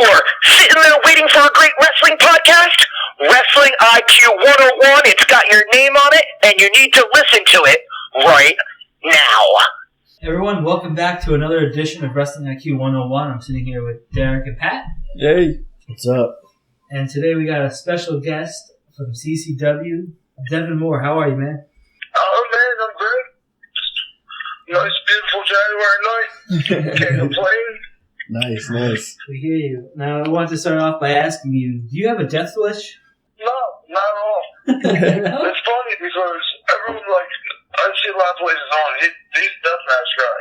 for? Sitting there waiting for a great wrestling podcast? Wrestling IQ 101, it's got your name on it, and you need to listen to it right now. Everyone, welcome back to another edition of Wrestling IQ 101. I'm sitting here with Derek and Pat. Hey, what's up? And today we got a special guest from CCW, Devon Moore. How are you, man? Oh, man, I'm great. Nice, beautiful January night. Can't complain. Nice. We hear you. Now, I want to start off by asking you, do you have a death wish? No, not at all. No? It's funny because everyone, I see a lot of places on. He's a deathmatch guy.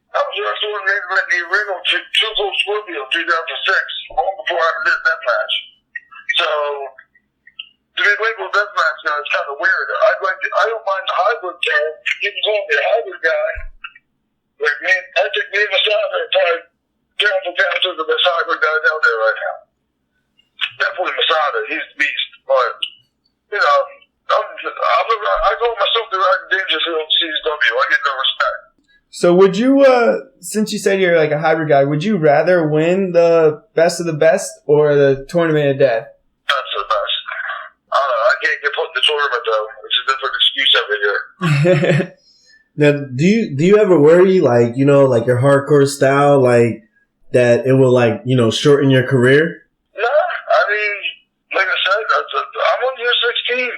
I was wrestling in the original Triple Scorpio 2006, long before I did deathmatch. So, to be labeled deathmatch guy is kind of weird. I don't mind the hybrid guy. You can call me a hybrid guy. Like me, I think me and Masada are probably down to the best hybrid guys out there right now. Definitely Masada. He's the beast. But, you know, I call myself the right Dangerfield CCW. I get no respect. So would you, since you said you're like a hybrid guy, would you rather win the best of the best or the tournament of death? That's the best. I don't know. I can't get put in the tournament, though. It's a different excuse every year. Now, do you ever worry, like your hardcore style, like, that it will, shorten your career? No. I mean, like I said, I'm on year 16.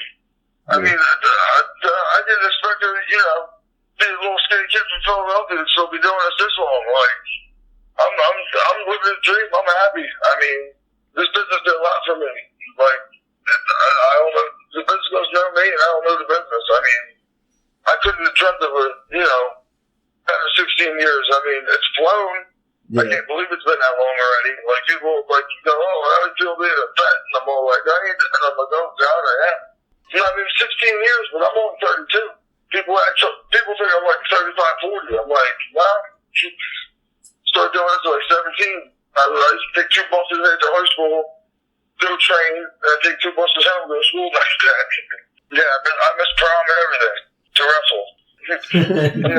I mean, I didn't expect to, be a little skinny kid from Philadelphia and still be doing this long. Like, I'm living the dream. I'm happy. I mean, this business did a lot for me. Like, I don't know. The business doesn't know me, and I don't know the business. I mean, I couldn't have dreamt of it, after 16 years. I mean, it's flown. Yeah. I can't believe it's been that long already. Like, people, go, how do you feel being a vet? And I'm all like, and I'm like, oh, God, I am. I mean, 16 years, but I'm only 32. People think I'm like 35, 40. I'm like, nah. Started doing this at like 17. I used to take 2 buses into high school, go train, and I take 2 buses home to school next day. Yeah, I miss prom and everything to wrestle.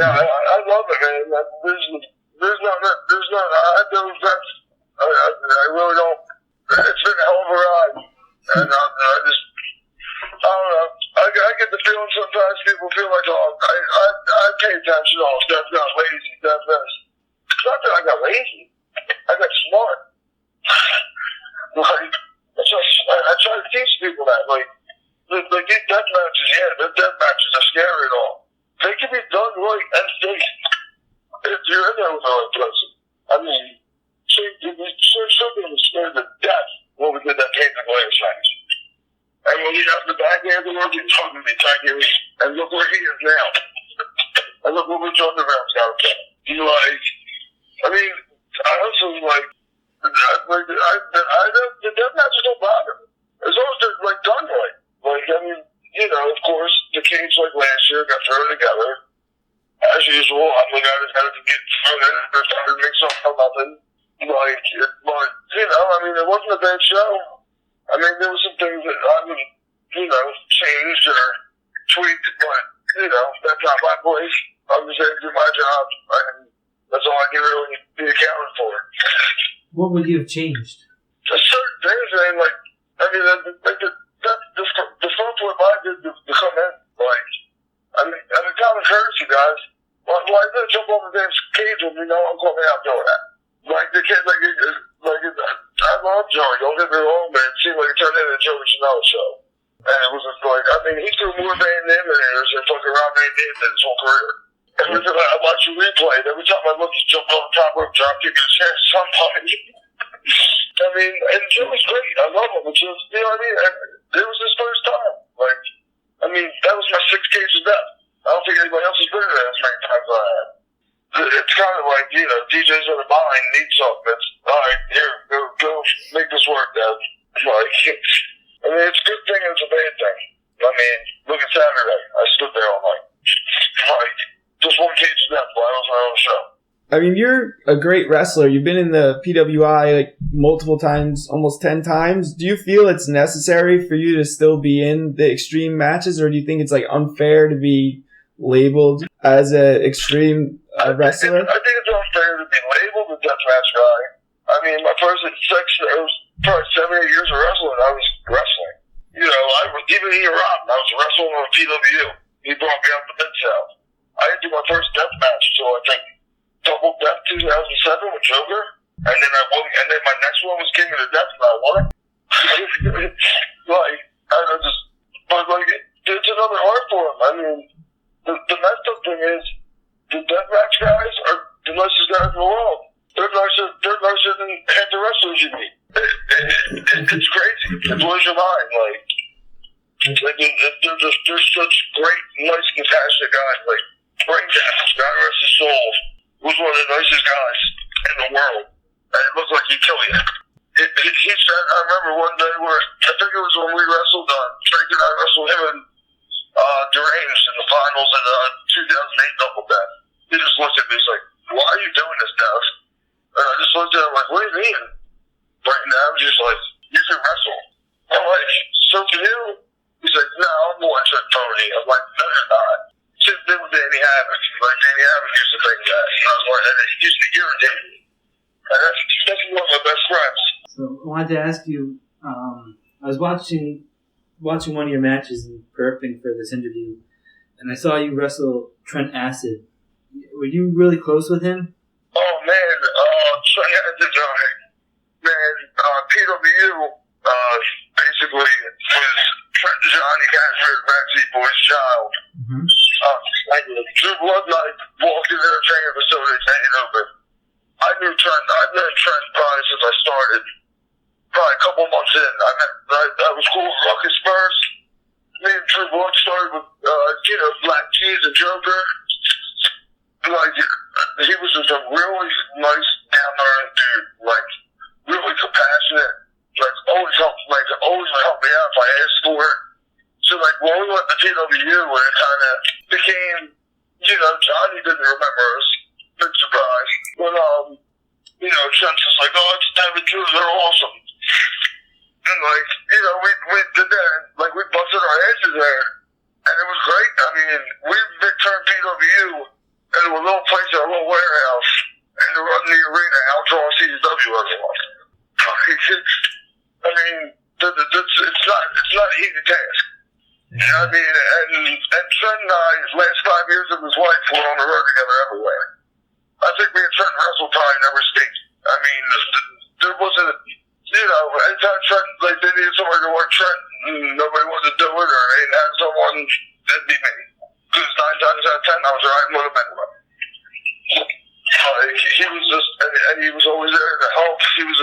I love it, man. There's not. I don't. I really don't. It's been a hell of a ride, and I just. I don't know. I get the feeling sometimes people feel like, I pay attention. That's not lazy. That's this. It's not that I got lazy. I got smart. I try to teach people that. These death matches, the death matches are scary and all. They can be done right and safe if you're in there with the right person. I mean, something was scared to death when we did that paint the glass match. And when he got the back end of the world, he told me, and look where he is now. And look what Rich Underground's got him. The death matches don't bother me. As long as they're, done right. Of course, the cage last year got thrown together. As usual, I'm the guy that's got to get thrown in and trying to make something from nothing. It wasn't a bad show. I mean, there were some things that I would, changed or tweaked, but, that's not my place. I'm just here to do my job, and that's all I can really be accounted for. What would you have changed? There's certain things, man, the software I did to come in, common courtesy, guys. Why did jump over the damn cage with me? No, I'm coming out doing that. I love Joey, don't get me wrong, man. It seemed like it turned into a Joey Janela show. And it was just he threw more Van Dam in there than fucking Rob Van Dam did his whole career. Every time I watch you replay, every time I look, he's jumping on the top rope, drop kicking his head at somebody. And Joey's great. I love him. It's just, it was his first time. That was my 6th cage of death. I don't think anybody else has been in there as many times as I have. It's kind of like, DJs in the mind need something. It's, all right, here, go make this work, Dev. It's a good thing and it's a bad thing. Look at Saturday. I stood there all night. Just 1 cage of death while I was on my own show. I mean, you're a great wrestler. You've been in the PWI multiple times, almost 10 times. Do you feel it's necessary for you to still be in the extreme matches, or do you think it's unfair to be labeled as an extreme wrestler? I think it's unfair to be labeled a deathmatch guy. I mean, my first 6, it was probably 7 or 8 years of wrestling, I was wrestling. You know, even in Iran, I was wrestling on PW. He brought me out to Mid-South. I didn't do my first death match until I think Double Death 2007 with Joker. And then I won, and then my next one was King of the Death, and I won it. Like, I don't just, but like, it's another art for him. I mean, the messed up thing is, the deathmatch guys are the nicest guys in the world. They're nicer than half the wrestlers you meet. It's crazy. It blows your mind. Like they're such great, nice, compassionate guys. Like, Brain Death, God rest his soul, was one of the nicest guys in the world. And it looked like he'd kill you. He said, I remember one day where, I think it was when we wrestled, Drake and I wrestled him in Deranged in the finals in 2008 Double Death. He just looked at me, he's like, why are you doing this, Death? And I just looked at him like, what do you mean? Right now, I'm just like, you can wrestle. I'm like, so can you? He's like, no, I'm a one-trick pony. I'm like, no, you're not. Same thing with Danny Havoc. Like, Danny Havoc used to think that. And I was like, and it used to irritate me. And that's one of my best friends. So I wanted to ask you, I was watching one of your matches and prepping for this interview, and I saw you wrestle Trent Acid. Were you really close with him? Oh, man. Trent Acid, man, PW, basically was Trent Johnny Cashman's backseat boy's child. Mm-hmm. Drew Bloodlight walked in their training facility taking over. I've known Trent probably since I started. Probably a couple months in. I was cool with Ruckus first. Me and Drew Blood started with, Black Keys and Joker. Like, he was just a really nice, down-to-earth dude. Like, really compassionate. Like, always helped me out if I asked for it. So, like, when we went to TWU, when it kind of became, Johnny didn't remember us. Big surprise. But, Trent's just like, oh, it's Devin Drew, they're awesome. And, like, we did that. Like, we busted our asses there. And it was great. I mean, we big turned PW into a little place in a little warehouse. And to run the arena, outdraw CZW everyone. I mean, it's not an easy task. You know what I mean? And Trent and I, his last 5 years of his life, were on the road together everywhere. I think me and Trent wrestled probably never stayed. I mean, there wasn't, anytime Trent, like, they needed somebody to work Trent, and nobody wanted to do it, or they didn't have someone, it'd be me. Because 9 times out of 10, I was riding with him anyway. He was just, and he was always there to help. He was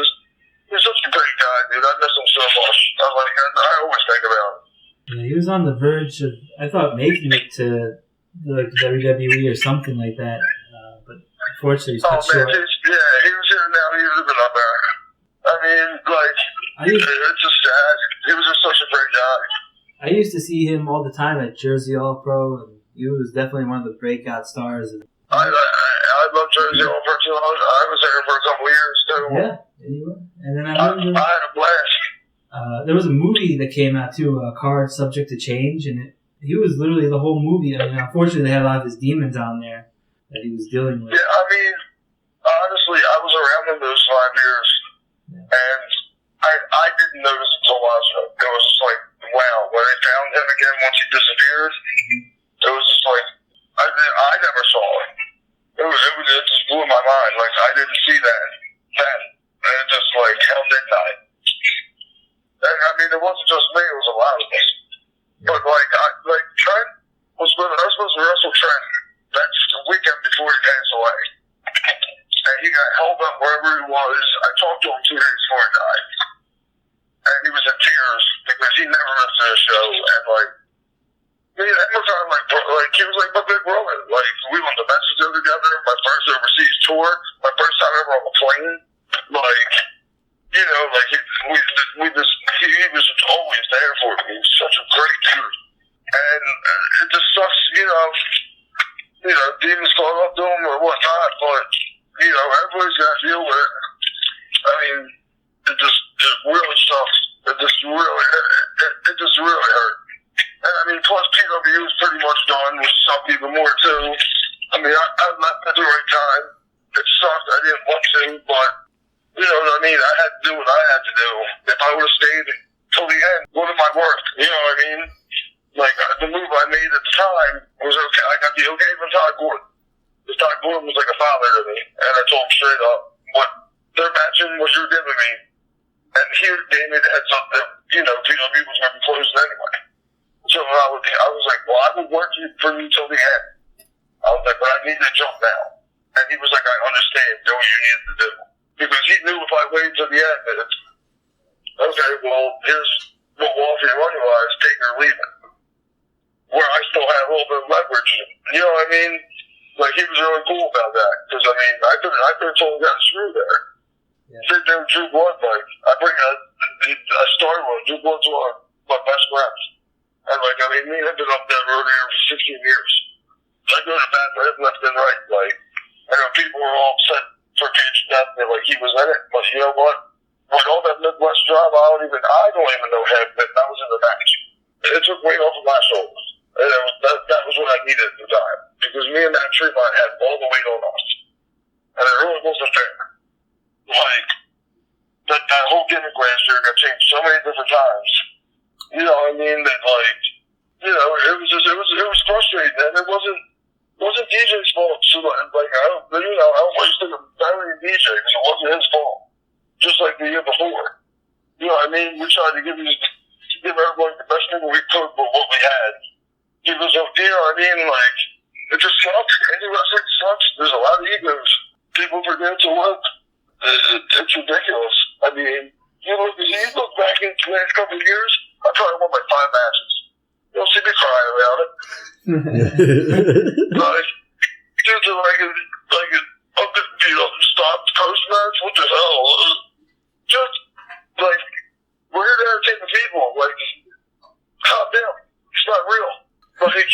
such a great guy, dude. I miss him so much. I always think about him. Yeah, he was on the verge of, I thought, making it to the WWE or something like that. But unfortunately, he's cut short. He was here now. He would have been up there. I mean, like, it's just sad. He was just such a great guy. I used to see him all the time at Jersey All Pro, and he was definitely one of the breakout stars. I love Jersey All Pro too. I was there for a couple of years too. Yeah, you were. And then I had a blast. There was a movie that came out too, Card Subject to Change, and he was literally the whole movie. I mean, unfortunately, they had a lot of his demons on there that he was dealing with. Yeah, I mean, honestly, I was around him those 5 years, and I didn't notice until last night. It was just like, wow, when I found him again once he disappeared, it was just like, I never saw it. It just blew my mind. Like, I didn't see that then. And it just like, how didn't I? And I mean, it wasn't just me, it was a lot of us. But like Trent I was supposed to wrestle Trent that weekend before he passed away. And he got held up wherever he was. I talked to him 2 days before he died. And he was in tears because he never missed a show. And that was he was like my big brother. Like, we went to Mexico together, my first overseas tour, my first time ever on a plane. He was always there for me. He was such a great dude. And it just sucks, demons caught up to him or whatnot, but, everybody's got to deal with it. I mean, it really sucks. It just really hurt. And I mean, plus PW is pretty much done, which sucked even more too. I mean, I left at the right time. It sucked. I didn't want to, but, do. If I would have stayed till the end, what am I worth? You know what I mean? Like, the move I made at the time was okay. I got the okay from Todd Gordon. Because Todd Gordon was like a father to me. And I told him straight up, what they're matching what you're giving me. And here, Damon heads up that, you know, PW was going to be closed anyway. So I was like, well, I would work for you till the end. I was like, but I need to jump now. And he was like, I understand. Do what you need to do. Because he knew if I waited till the end, that it's, okay, well, here's what we'll offer you money-wise, take it or leave it. Where I still had a little bit of leverage. You know what I mean? Like, he was really cool about that. Because, I mean, I could have told him got screwed there. Yeah. Sit there with Drew Blood, like, I started with Drew Blood's one of my best friends. And, like, I mean, me and him been up that road here for 16 years. I go to bat for him left and right. Like, I know people were all upset for Cage Death that, like, he was in it. But you know what? With all that Midwest drama, I don't even know half of it. I was in the match. It took weight off of my shoulders. And that was what I needed at the time. Because me and that Tremont had all the weight on us. And it really wasn't fair. Like, that whole gimmick last year got changed so many different times. You know what I mean? That, like, you know, it was frustrating. And it wasn't DJ's fault. So, like, I don't want to burying DJ because it wasn't his fault. Just like the year before. You know what I mean? We tried to give everybody the best thing we could with what we had. It was, you know what I mean? Like, it just sucks. Indie wrestling sucks. There's a lot of egos. People forget to look. It's ridiculous. I mean, you look back in the last couple of years, I probably won like 5 matches. You don't see me crying about it. Like, dudes are like, you know, stop post match. What the hell? Just, like, we're here to entertain the people. Like, calm down. It's not real. Like,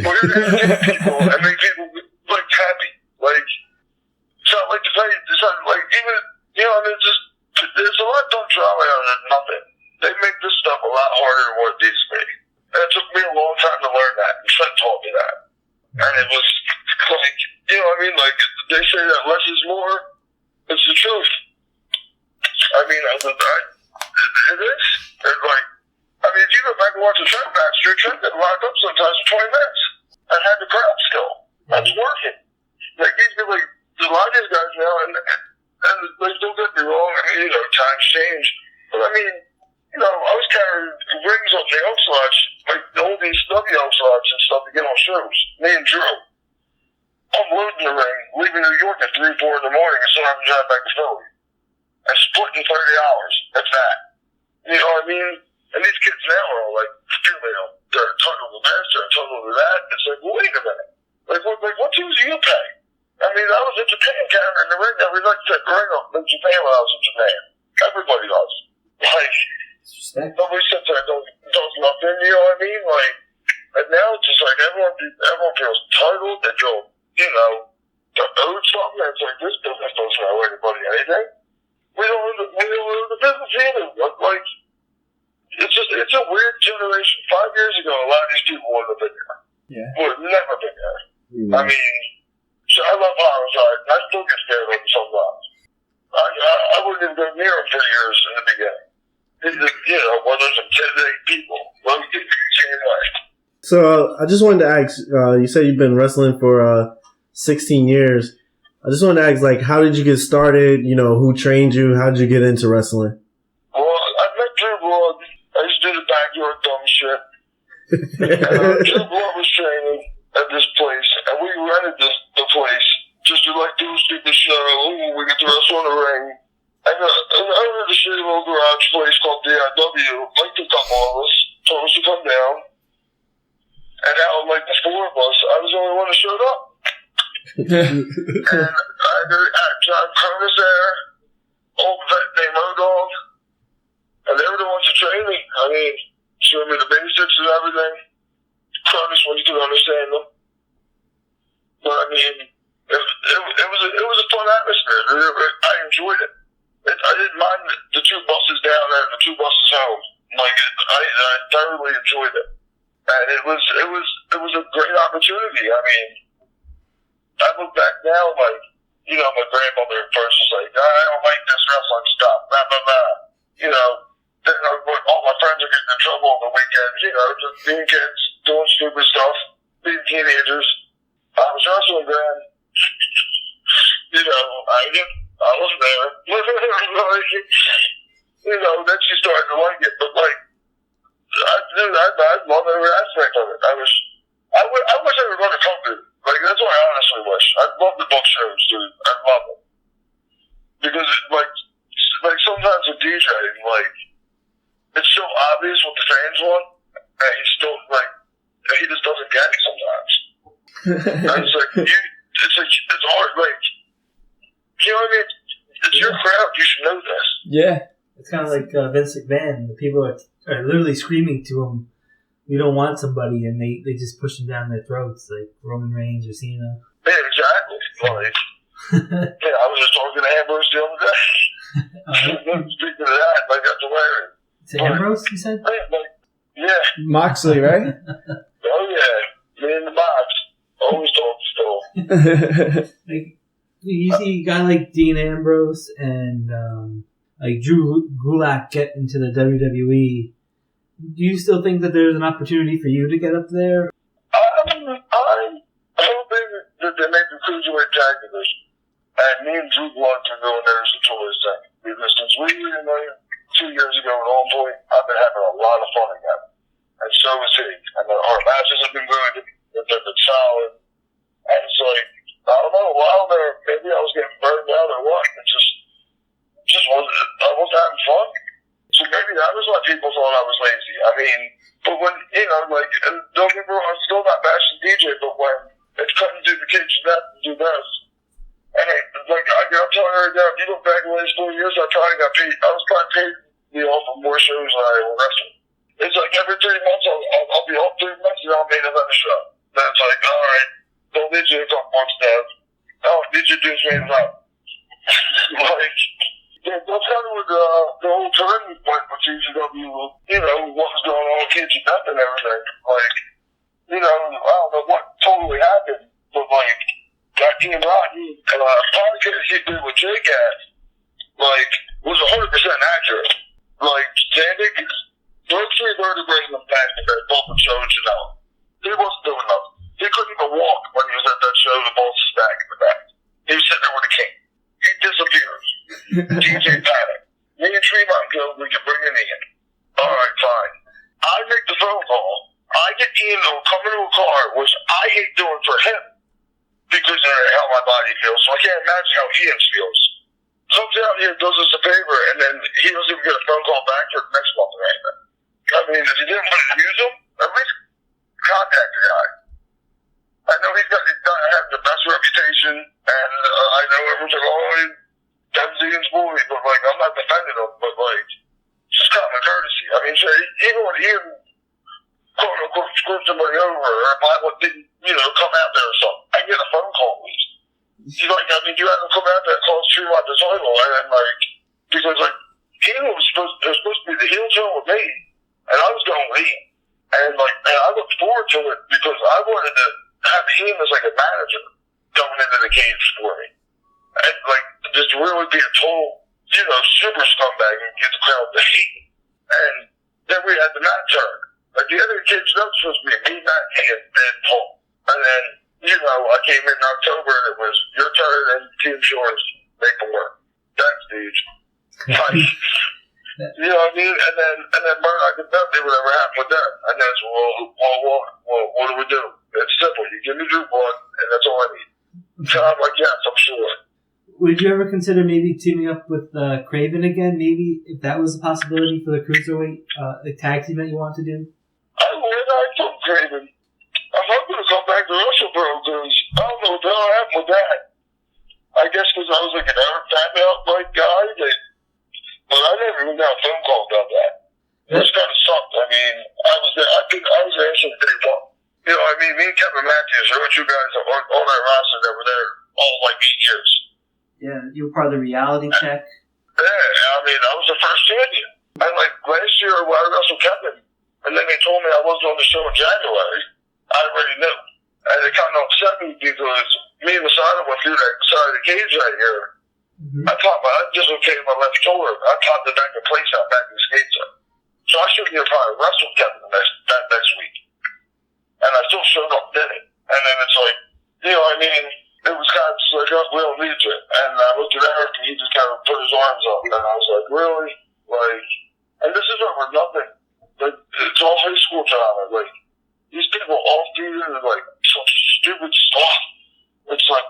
we're here to entertain people and make people, like, happy. Like, it's not like the fight. It's not like, even, you know, I mean, there's a lot of dumb drama out of nothing. They make this stuff a lot harder than what it needs to be. And it took me a long time to learn that. And Trent taught me that. And it was, like, you know what I mean? Like, they say that less is more. It's the truth. I mean, it is. It's like, I mean, if you go back and watch a Trent match, Trent got locked up sometimes for 20 minutes and had the crowd still. That's working. Like, these people, like, a lot of these guys now, and like, don't get me wrong, I mean, you know, times change. But I mean, you know, I was carrying rings up the elk slots, like all these stubby elk slots and stuff to get on shows. Me and Drew. Unloading the ring, leaving New York at 3, 4 in the morning and still having to drive back to Philly. And splitting 30 hours. That's that. You know what I mean? And these kids now are all like, you know, they're a ton of this, they're a ton of that. It's like, well, wait a minute. Like what teams do you pay? I mean, I was in Japan carrying the ring every night, set the ring up in Japan when I was in Japan. Everybody does. Like, nobody sits there and does nothing, you know what I mean? Like, and now it's just like everyone feels entitled, they feel, you know, they're owed something. And it's like, this business doesn't owe anybody anything. We don't owe the business either. Like, it's a weird generation. 5 years ago, a lot of these people wouldn't have been there. Yeah. Would have never been there. Mm-hmm. I mean, I love homicide, and I still get scared of them sometimes. I wouldn't even go near them for years in the beginning. You know, when there's intimidating people, let me get the same way. So I just wanted to ask, you said you've been wrestling for 16 years. I just wanted to ask, like, how did you get started? You know, who trained you? How did you get into wrestling? Well, I met Drew Blood. I used to do the backyard dumb shit. Drew Blood was training at this place, and we rented the place just to, like, do a stupid show. Ooh, we get to wrestle in the ring. And the owner of the shitty little garage place called DIW liked a couple of us, told us to come down. And out of, like, the 4 of us, I was the only one that showed up. And I had John Curtis there, old vet named O-Dog, and they were the ones that trained me. I mean, showed me the basics and everything. Curtis, when you could understand them. But I mean, it was a fun atmosphere. I enjoyed it. I didn't mind the 2 buses down there and the 2 buses home. Like, I thoroughly enjoyed it. And it was a great opportunity. I mean, I look back now, like, you know, my grandmother at first was like, I don't like this wrestling stuff, blah, blah, blah. you know, then all my friends are getting in trouble on the weekends, you know, just being kids, doing stupid stuff, being teenagers. I was wrestling then, you know, I wasn't there. Like, you know, then she started to like it, but like, I love every aspect of it. I wish I would run a company. Like, that's what I honestly wish. I'd love to book shows, dude. I'd love them. Because, like sometimes with DJing, like, it's so obvious what the fans want, and he still, like, he just doesn't get it sometimes. And it's like, it's hard, like, you know what I mean? It's your crowd, you should know this. Yeah. It's kind of like Vince McMahon. The people are literally screaming to him, "We don't want somebody," and they just push them down their throats, like Roman Reigns or Cena. Yeah, exactly. Like, yeah, I was just talking to Ambrose the other day. Speaking of that, like, that's hilarious. Is it Ambrose, you said? Yeah. Moxley, right? Oh, yeah. Me in the box. Always talking still. Like, you see a guy like Dean Ambrose and like Drew Gulak get into the WWE. Do you still think that there's an opportunity for you to get up there? I'm hoping that they make the cruiserweight tag division. And me and Drew Gulak can go in there as a choice thing. Because since we were in there 2 years ago at On Point, I've been having a lot of fun again. And so is he. And our matches have been good. They've been solid. And it's like, I don't know, while there, maybe I was getting burned out or what. It just wasn't, I wasn't having fun. So maybe that was why people thought I was lazy. I mean, but when, you know, like, and don't get me wrong, I'm still not bashing DJ, but when it's cutting through the cage and that, do this. And like, I'm telling you right now, if you look back in the last 4 years, I was probably paid, you know, for more shows than I ever wrestled. It's like every 3 months, I'll be off 3 months and I'll make another show. Then it's like, alright, don't need you to come once, Dad. Oh, did you do something up? Like, yeah, that's kind of what the whole turning point with GCW, you know, what was going on with Kids and Death and everything. Like, you know, I don't know what totally happened, but like, that Ian Rotten podcast he did with Jake at, like, was 100% accurate. Like, Zandig broke 3 vertebrae in the back of their both shows, you know. He wasn't doing nothing. He couldn't even walk when he was at that show, the boss is back in the back. He was sitting there with a king. He disappears. DJ panic. Me and Tremont go, we can bring in Ian. Alright, fine. I make the phone call. I get Ian to come into a car, which I hate doing for him because of how my body feels. So I can't imagine how Ian feels. Comes out here, does us a favor, and then he doesn't even get a phone call back for the next month or anything. I mean, if you didn't want to use him, at least contact the guy. I know he's got have the best reputation, and I know everyone's like, oh, that's Ian's boy, but like, I'm not defending him, but like, just common courtesy. I mean, even when Ian, quote unquote, screwed somebody over, or if I didn't, you know, come out there or something, I get a phone call at least. He's like, I mean, you had to come out there and call Tremont the title, and like, because like, Ian was supposed to be the heel turn with me, and I was going with Ian. And like, and I looked forward to it because I wanted to have Ian as like a manager going into the cage for me. And like, just really be a total, you know, super scumbag and get the crowd to hate me. And then we had the mat turn. Like, the other kids, that was supposed to be me, Matt, and Ben Paul. And then, you know, I came in October and it was your turn and Team Shores, make it work. Thanks, dude. Like, you know what I mean? And then Murdoch and Dudley, whatever happened with them. And that's, well, what do we do? It's simple. You give me Drew Blood, and that's all I need. So I'm like, yes, I'm sure. Would you ever consider maybe teaming up with Craven again? Maybe if that was a possibility for the cruiserweight the tag team that you want to do? I would. I told Craven. I'm hoping to come back to Russell Bro because I don't know what the hell happened with that. I guess because I was like an Eric Fatmouth like guy, but I never even got a phone call about that. It just kind of sucked. I mean, I was there. I was there since day one. You know, I mean, me and Kevin Matthews are two guys on that roster that were there all like 8 years. Yeah, you were part of the reality check. Yeah, I mean, I was the first champion. And like last year, when I wrestled Kevin, and then they told me I wasn't on the show in January, I already knew. And it kind of upset me because me and Masada went through that side of the cage right here. Mm-hmm. I dislocated my left shoulder. I popped the back of the place out back in the skates up. So I should have probably wrestled Kevin that next week. And I still showed up, did it. And then it's like, you know what I mean? It was kind of just like, oh, we don't need you. And I looked at Eric and he just kind of put his arms up. And I was like, really? Like, and this is over nothing. Like, it's all high school drama. Like, these people all do like some stupid stuff. It's like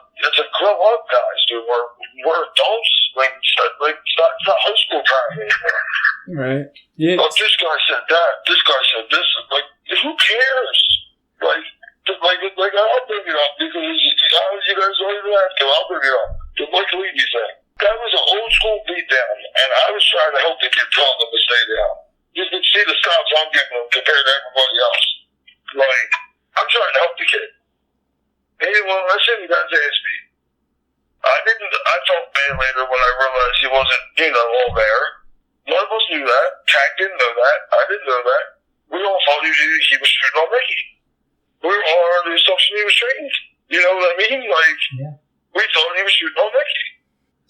grow up, guys, dude. We're adults. Like, it's not high school drama anymore. Right. Yeah. Oh, this guy said that. This guy said this. Like, who cares? Like I'll bring it up because you guys don't even have to. I'll bring it up. The Mike Levy thing. That was an old school beatdown, and I was trying to help the kid tell them to stay down. You can see the stops I'm giving him compared to everybody else. Like, I'm trying to help the kid. He didn't want to listen. He got his ass beat. I felt bad later when I realized he wasn't, all there. None of us knew that. Tank didn't know that. I didn't know that. We all thought he was shooting on Mickey. We were all under the assumption he was trained. You know what I mean? Like, yeah. We thought he was shooting on Mickey.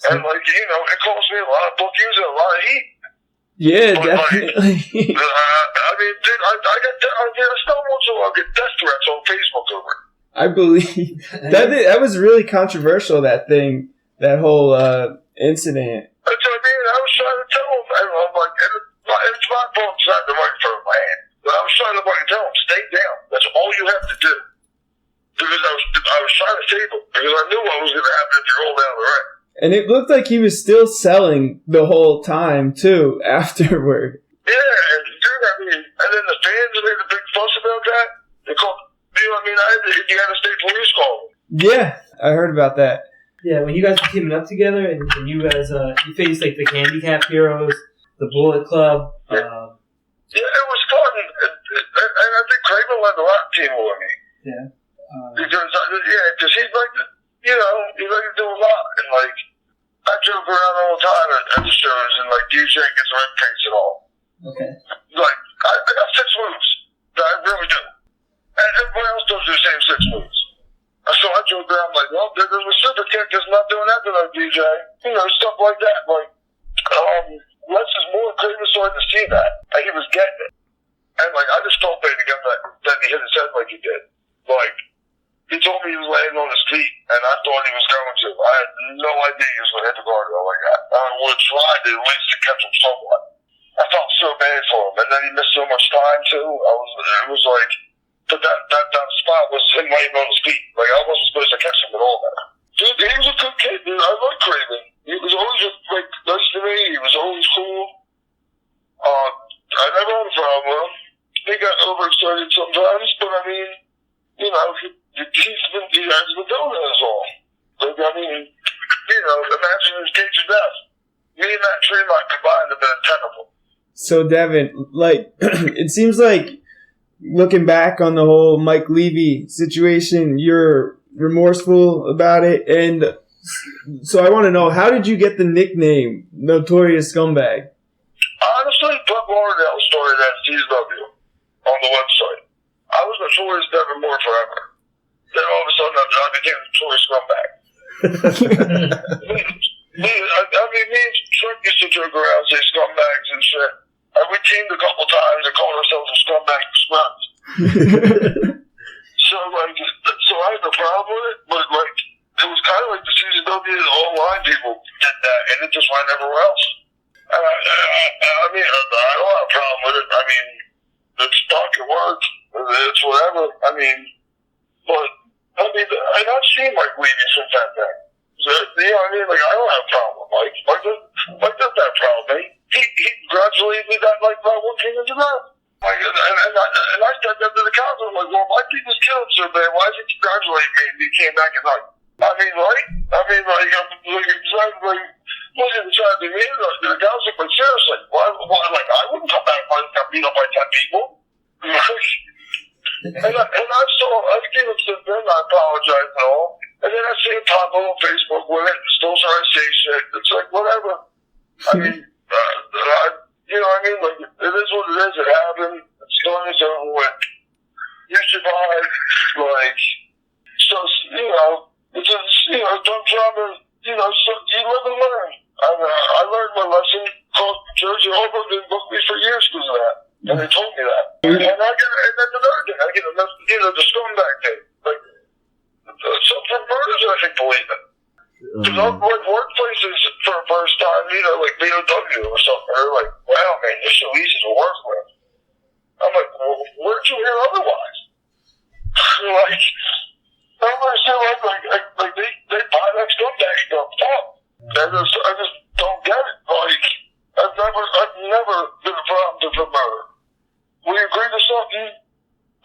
And, it cost me a lot of bookings and a lot of heat. Yeah, but definitely. Dude, I still once in a while get death threats on Facebook over it. I believe that was really controversial. That whole incident. That's what I mean. I was trying to tell him, and I'm like, it's my fault. It's not the microphone in my hand. But I was trying to tell him, stay down. That's all you have to do. Because I was trying to save him because I knew what was going to happen if you roll down the ring. And it looked like he was still selling the whole time too afterward. Yeah, and dude, and then the fans made a big fuss about that. They called. You had a state police call. Yeah, I heard about that. Yeah, when you guys were teaming up together and you guys you faced like the Handicap Heroes, the Bullet Club. Yeah, it was fun, and I think Craven led a lot of team with me. Yeah. Because he's like, he likes to do a lot, and like I joke around all the time at the shows, and like DJ gets red paints and all. Okay. Like I got 6 moves. I really do. And everybody else does the same 6 moves. So I joke around like, well, there's a super kick that's not doing that tonight, DJ. Stuff like that. Like, less is more. Craven started to see that. And he was getting it. And like, I just felt bad again that he hit his head like he did. Like, he told me he was laying on his feet, and I thought he was going to. I had no idea he was going to hit the guardrail like that. I would have tried to at least to catch him somewhat. I felt so bad for him. And then he missed so much time, too. It was like, but that spot was him laying on his feet. Like, I wasn't supposed to catch him at all. Dude, he was a good kid, dude. I like Craven. He was always, nice to me. He was always cool. I never had a problem with him. He got overexcited sometimes, but he has been doing it as all. Like, imagine his cage of death. Me and that Tremont combined have been untenable. So, Devin, it seems like looking back on the whole Mike Levy situation, you're remorseful about it. And so I want to know, how did you get the nickname Notorious Scumbag? Honestly, Buck Lauderdale started at CW on the website. I was Notorious Devon Moore forever. Then all of a sudden I became Notorious Scumbag. me and Trent used to joke around, say scumbags and shit. And we teamed a couple times and called ourselves the Scumbag Squads. So I had no problem with it, but it was kind of like the CZW online people did that, and it just went everywhere else. I don't have a problem with it. It's fucking work. It's whatever. And I've seen Mike Levy since that thing. I don't have a problem with Mike. Mike doesn't have a problem with me. He congratulated me that night by one king of the night. And I said that to the cops. I'm like, well, my people's killed so bad. Why did he congratulate me? And he came back and right. Look at the trying to be mean. The guys are like, seriously, why? I wouldn't come back and got beat up by 10 people. I've given him since then. I apologize and all. And then I see him pop up on Facebook with it. Still trying to say shit. It's like, whatever. It is what it is. It happened. It's done. It's over with. You survive. It's just, don't drama. you know, so you live and learn. I learned my lesson. Jersey Harbaugh didn't book me for years because of that. And they told me that. And that's another thing. I get the scumbag thing. Like, some murders, I think, believe it. Because I've worked workplaces for the first time, you know, like BOW or something. They're like, wow, man, you're so easy to work with. I'm like, well, where'd you hear otherwise? Like, I don't understand, like they buy that scumbag stuff up. I just don't get it. Like, I've never been a problem for murder. We agree to something,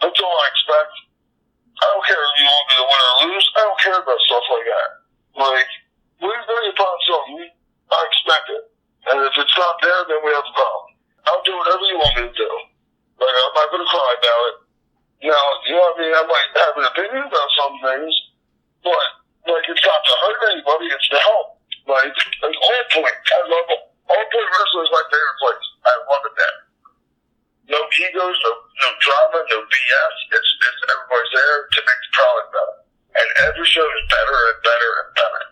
that's all I expect. I don't care if you want me to win or lose. I don't care about stuff like that. Like, we agree upon something, I expect it. And if it's not there, then we have a problem. I'll do whatever you want me to do. Like, I'm not going to cry about it. Now, you know what I mean? I might have an opinion about some things, but, like, it's not to hurt anybody, it's to help. Like All Point, I love it. All Point Wrestling is my favorite place. I love it there. No egos, no drama, no BS. It's everybody's there to make the product better. And every show is better and better and better.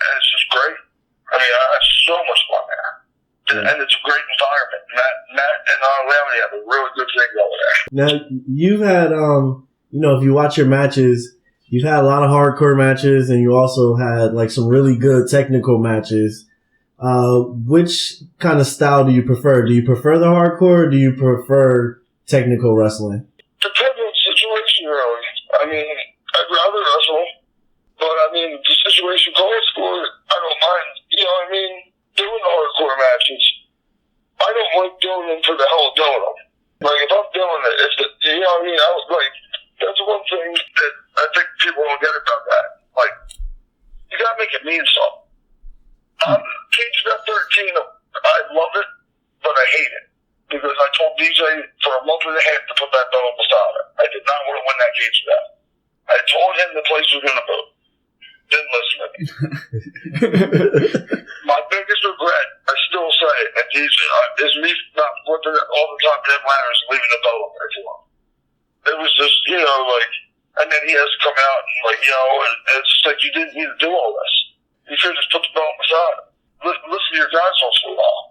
And it's just great. I mean, I have so much fun there. And it's a great environment. Matt and Larry have a really good thing over there. Now, you've had, you know, if you watch your matches, you've had a lot of hardcore matches, and you also had like some really good technical matches. Which kind of style do you prefer? Do you prefer the hardcore, or do you prefer technical wrestling? Depends on the situation, really. I mean, I'd rather wrestle, but I mean, the situation calls for it. I don't mind. You know what I mean? Doing the hardcore matches. I don't like doing them for the hell of doing them. Like, if I'm doing it, you know what I mean? I was like, that's one thing that I think people don't get about that. Like, you gotta make it mean something. Cage Step 13, I love it, but I hate it. Because I told DJ for a month and a half to put that belt on Masada. I did not want to win that cage step. I told him the place was going to move. Didn't listen to me. My biggest regret, I still say it, and is me not flipping it all the time to them ladders and leaving the belt on there for him. It was just, you know, like, and then he has to come out and, like, you know, and it's just like, you didn't need to do all this. You should have just put the belt on Masada. Listen to your guys once in a while.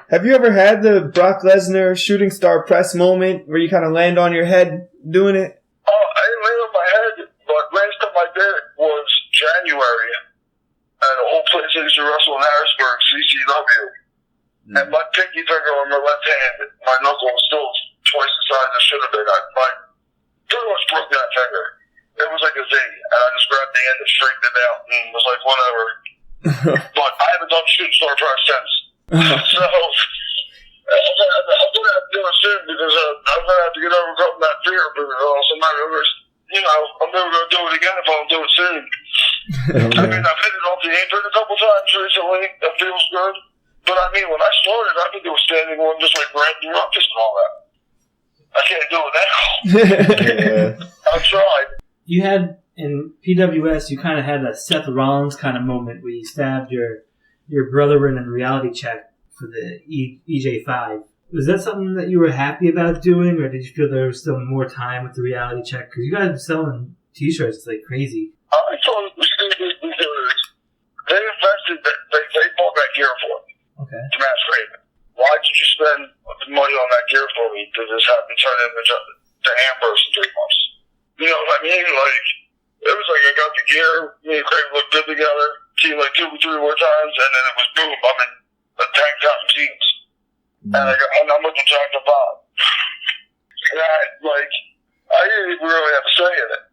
Have you ever had the Brock Lesnar shooting star press moment where you kind of land on your head doing it? Oh, I didn't land on my head, but last time I did it was January at an old place I used to wrestle in Harrisburg, CCW. And my pinky finger on my left hand, my knuckle was still twice the size it should have been. I pretty much broke that finger. It was like a Z, and I just grabbed the end and straightened it out, and was like, whatever. But I haven't done shooting star press since. So, I'm going to have to do it soon, because I'm going to have to get overcome that fear, because you know, I'm never going to do it again if I don't do it soon. Okay. I mean, I've hit it off the apron a couple times recently. That feels good. But I mean, when I started, I could do a standing one just like Randy Ruckus and all that. I can't do it now. I tried. You had, in PWS, you kind of had a Seth Rollins kind of moment where you stabbed your brother in a reality check for the EJ5. Was that something that you were happy about doing, or did you feel there was still more time with the reality check? Because you guys were selling T-shirts like crazy. I thought it was stupid because they invested, they bought that gear for me. Okay. To Matt Craven. Why did you spend money on that gear for me to just have me turn into Ambrose in 3 months? You know what I mean? Like, it was like I got the gear, me and Craven looked good together, teamed like 2 or 3 more times, and then it was boom, I'm in a tank top and jeans. And I'm looking Jack the Bob. And I didn't even really have a say in it.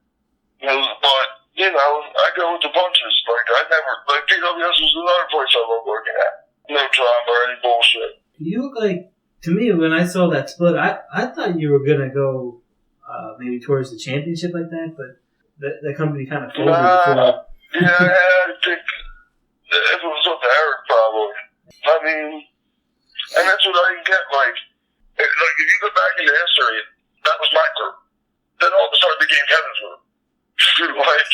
But, you know, I go with the punches. Like, PWS was another place I love working at. No drama or any bullshit. You look like, to me, when I saw that split, I thought you were going to go maybe towards the championship like that, but that company kind of folded before. Yeah, I think if it was up to Eric, probably. I mean, and that's what I didn't get. Like, if you go back into history, that was my group. Then all of a sudden it became Kevin's group. Like,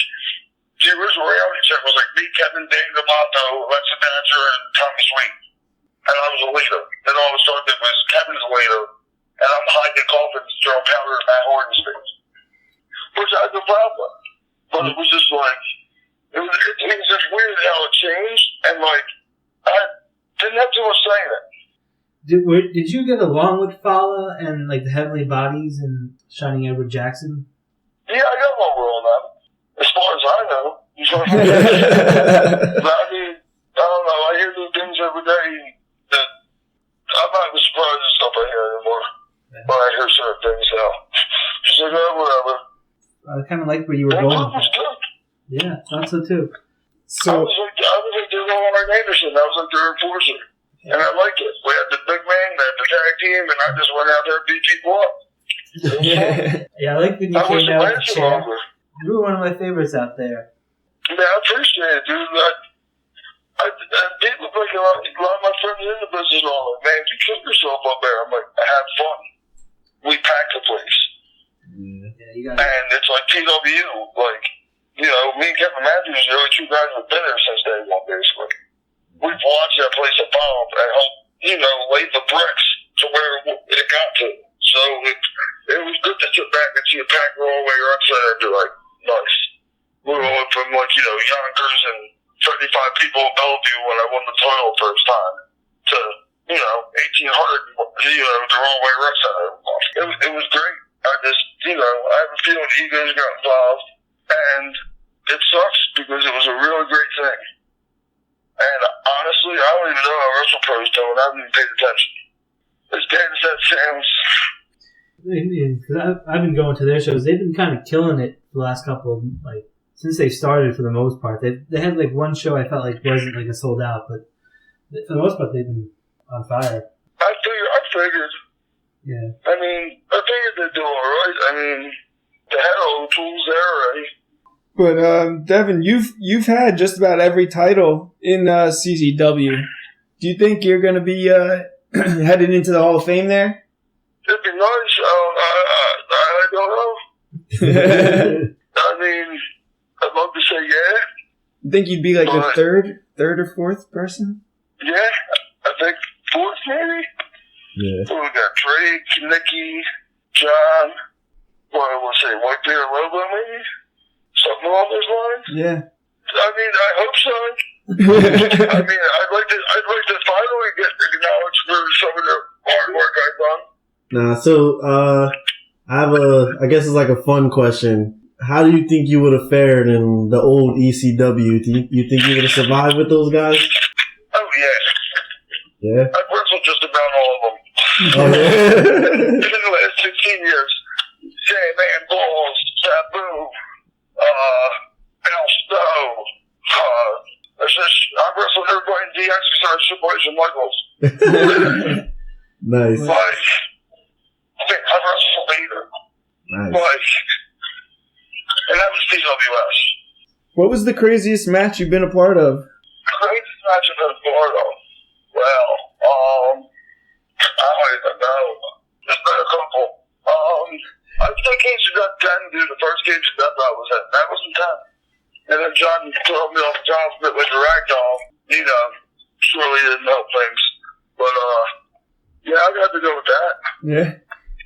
the original reality check was like me, Kevin, Dave D'Amato, Alexa Badger, and Tommy Sweet. And I was a leader. Then all of a sudden it was Kevin's a leader, and I'm hiding in coffins, throwing powder in Matt Horton's face. Which I had no problem with. But it was just like, it was just weird how it changed, and like I didn't have too much say in it. Did you get along with Fala and like the Heavenly Bodies and Shining Edward Jackson? Yeah, I got along with all of them, as far as I know. But I mean, I don't know. I hear new things every day that I'm not even surprised at stuff I hear anymore. But I hear certain things now. She's like, oh, whatever. I kind of like where you were going. Was good. Yeah, thought so too. I was like their Lauren Anderson. I was like their enforcer. And I liked it. We had the big man, we had the tag team, and I just went out there and beat people up. Yeah, I like when you came out with the chair. You were one of my favorites out there. Yeah, I appreciate it, dude. People think a lot of my friends in the business are like, man, you killed yourself up there. I'm like, I had fun. We packed the place. Yeah, you got and it's like PW, like, you know, me and Kevin Matthews are the only two guys that have been there since day one, basically. We've watched that place evolve and helped, you know, lay the bricks to where it got to. So it was good to sit back and see a packed all the way around center and be like, nice. We went from, like, you know, Yonkers and 35 people in Bellevue when I won the title first time to, you know, 1,800, you know, the wrong way rec center. It was great. I just, you know, I have a feeling egos got involved, and it sucks because it was a really great thing. And honestly, I don't even know how WrestlePro's doing. I haven't even paid attention. As bad as that sounds. I've been going to their shows. They've been kind of killing it the last couple of, like, since they started for the most part. They had like one show I felt like wasn't like a sold out, but for the most part they've been on fire. I figured. Yeah. I mean, I figured they'd do alright. I mean, they had all the tools there already. But Devin, you've had just about every title in CZW. Do you think you're going to be headed into the Hall of Fame there? It'd be nice. I don't know. I mean, I'd love to say yeah. You think you'd be like the third or fourth person? Yeah, I think fourth maybe. Yeah. So we got Drake, Nikki, John. What's it? Whitebeard Lobo maybe? Something along those lines. Yeah. I mean, I hope so. I mean, I'd like to finally get acknowledged for some of the hard work I've done. Nah, so I have I guess it's like a fun question. How do you think you would have fared in the old ECW? Do you think you would have survived with those guys? Oh yeah. Yeah. I've wrestled just about all of them. Oh, yeah. In the last 16 years. J-Man Balls, Sabu, Al Snow. I've wrestled everybody in DX besides Triple H and Michaels. Nice. Like, I've wrestled Vader. Nice. Like, and that was PWS. What was the craziest match you've been a part of? Craziest match I've been a part of? Well, I don't even know. There's been a couple. I think Cage of Death 10, dude. The first Cage of Death I was at. That was in 10. And then John threw me off the top of it with the ragdoll. You know, surely didn't help things. But, yeah, I got to go with that. Yeah.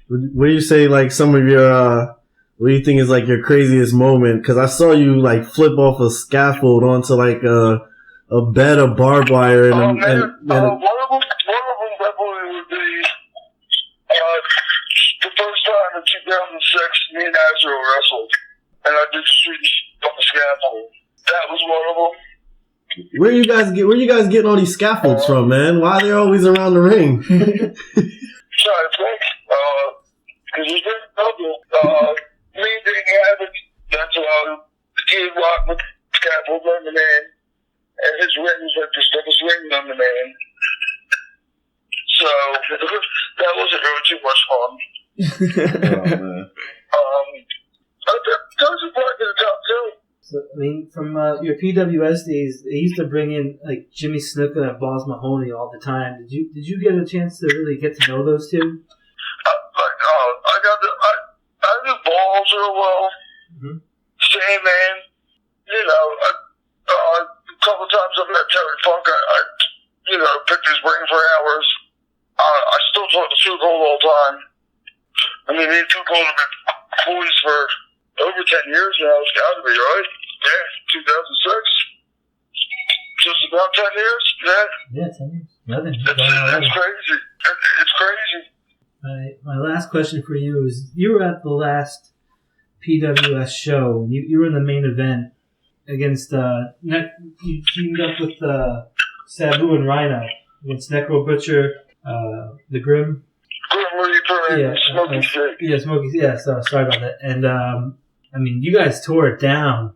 What do you say, like, some of your, what do you think is, like, your craziest moment? Because I saw you, like, flip off a scaffold onto, like, a bed of barbed wire. One of them definitely would be the first time in 2006, me and Azrael wrestled. And I did the street off the scaffold. That was one of them. Where you guys getting all these scaffolds from, man? Why are they always around the ring? Trying to think. Because there's been a couple. Me and Danny Havoc, that's the kid rock with scaffold on the man. And his ring was like the stiffest ring on the man. So, that wasn't really too much fun. Oh, man. Those are probably the top two. So, I mean, from your PWS days, they used to bring in like Jimmy Snuka and Balls Mahoney all the time. Did you get a chance to really get to know those two? I knew Balls real well. Mm-hmm. Same man. You know, a couple of times I've met Terry Funk. I picked his brain for hours. I still talk to Too Cold all the time. I mean, me and Too Cold have been boys for over 10 years now. It's got to be, right? Yeah. 2006. Just about 10 years. Yeah. Yeah, 10 years. 11. It's crazy. It's crazy. My last question for you is: you were at the last PWS show. You were in the main event against you teamed up with Sabu and Rhino against Necro Butcher, the Grim. Grim Reaper and Smokey Stick. Yeah, Smokey. Yeah, so sorry about that. And I mean, you guys tore it down.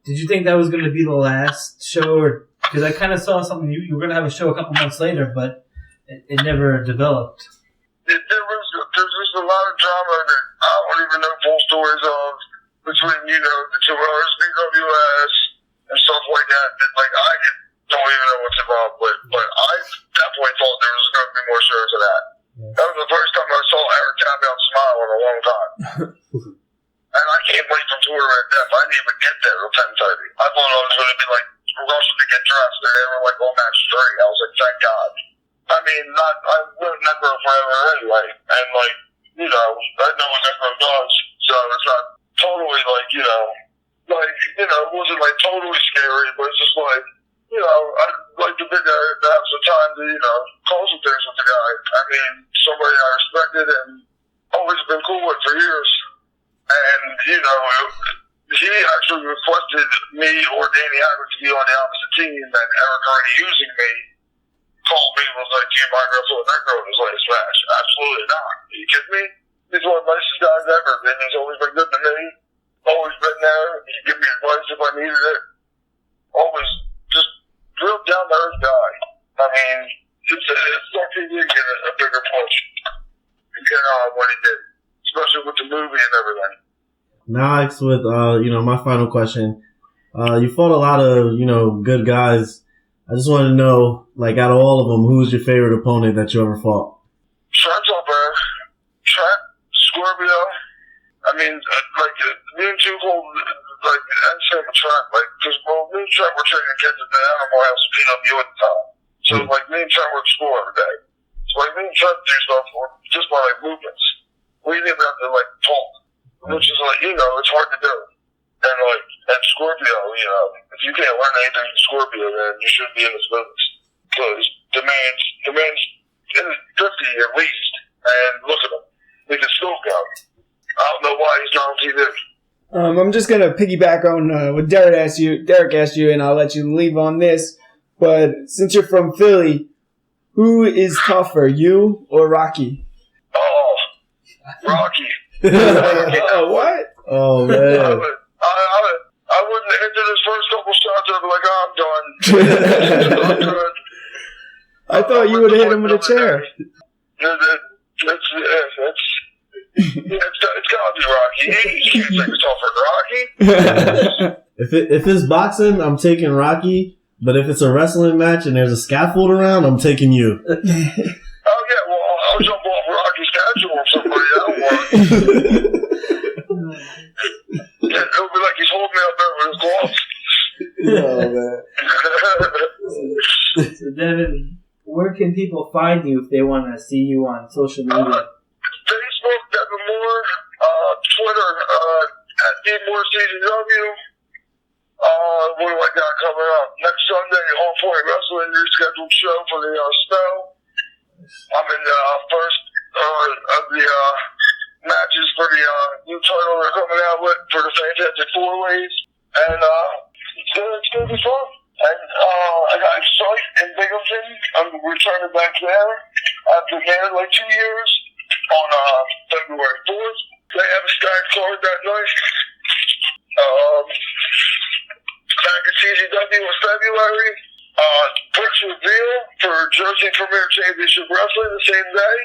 Did you think that was going to be the last show, or because I kind of saw something you were going to have a show a couple months later, but it never developed. There's just a lot of drama that I don't even know full stories of between, the two owners, BWS, and stuff like that. That like, I don't even know what's involved with, but I definitely thought there was going to be more shows of that. Yeah. That was the first time I saw Eric Cavill smile in a long time. And I came late from tour at Def. I didn't even get there till 10:30. I thought I was going to be like rushing to get dressed, and they were like on match 3. I was like, thank God. I mean, I lived Necro forever anyway, and like, I know what Necro does, so it's not totally like, it wasn't like totally scary, but it's just like, I'd like to have some time to, call some things with the guy. I mean, somebody I respected and always been cool with for years. And, he actually requested me or Danny Hagler to be on the opposite team, and Eric already using me called me and was like, do you mind wrestling Necro in his latest match? Absolutely not. Are you kidding me? He's one of the nicest guys ever, and he's always been good to me. Always been there. He'd give me advice if I needed it. Always just real down-to-earth guy. I mean, it's lucky he didn't get a bigger push and get on what he did, especially with the movie and everything. Now, Alex, with my final question, you fought a lot of good guys. I just want to know, like, out of all of them, who's your favorite opponent that you ever fought? Trent's up there. Trent, Scorpio. I mean, me and Two Cold, and same with Trent, because me and Trent were training kids at the Animal House of PW at the time. So, me and Trent would score every day. So, me and Trent do stuff just by, movements. We didn't even have to, talk. Which is, it's hard to do. And Scorpio, if you can't learn anything from Scorpio, then you shouldn't be in this business. Because the man's in his 50 at least, and look at him. He can still go. I don't know why he's not on TV. I'm just going to piggyback on what Derek asked you, and I'll let you leave on this. But since you're from Philly, who is tougher, you or Rocky? Oh, Rocky. Oh, what? Oh, man. I wouldn't enter this first couple shots. I'd be like, I'm done. I thought you would have hit him with a chair. It's gotta be Rocky. You can't take yourself for Rocky. If it's boxing, I'm taking Rocky. But if it's a wrestling match and there's a scaffold around, I'm taking you. Oh yeah, well I'll jump off Rocky's statue on somebody. I don't want. It'll be like he's holding me up there with his gloves. Oh man. So Devon, where can people find you if they want to see you on social media? Facebook, Devon Moore, Twitter, at Moore CZW. What do I got coming up? Next Sunday, All Point Wrestling, rescheduled show for the spell. I'm in the first of the matches for the new title they're coming out with for the Fantastic Four Ways. And it's going to be fun. And I got a site in Binghamton. I'm returning back there. I've been there 2 years on February 4th. They have a stacked card that night. Back at CZW in February. Brooks Reveal for Jersey Premier Championship Wrestling the same day.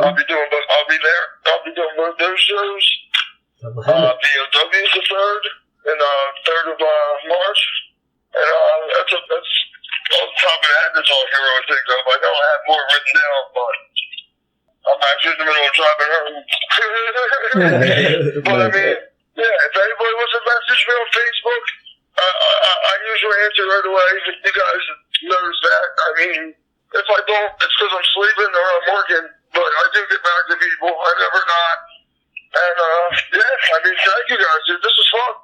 I'll be there. I'll be doing both those shows. BOW is the 3rd and 3rd of March. And that's on the top of the head. That's all I can really think of. I know I have more written down, but I'm actually in the middle of driving home. But I mean, yeah, if anybody wants to message me on Facebook, I usually answer right away. If you guys notice that, I mean, if I don't, it's because I'm sleeping or I'm working. But I do get back to people. I never not. And yeah, I mean, thank you guys, dude. This is fun.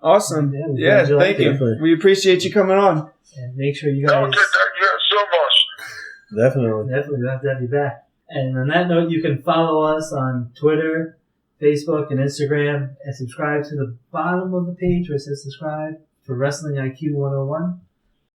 Awesome. Yeah, we're Yeah, glad you thank liked you. it. We appreciate you coming on. And make sure you No, guys thank you guys so much. Definitely. definitely we'll have to have you back. And on that note, you can follow us on Twitter, Facebook, and Instagram, and subscribe to the bottom of the page where it says subscribe for Wrestling IQ 101.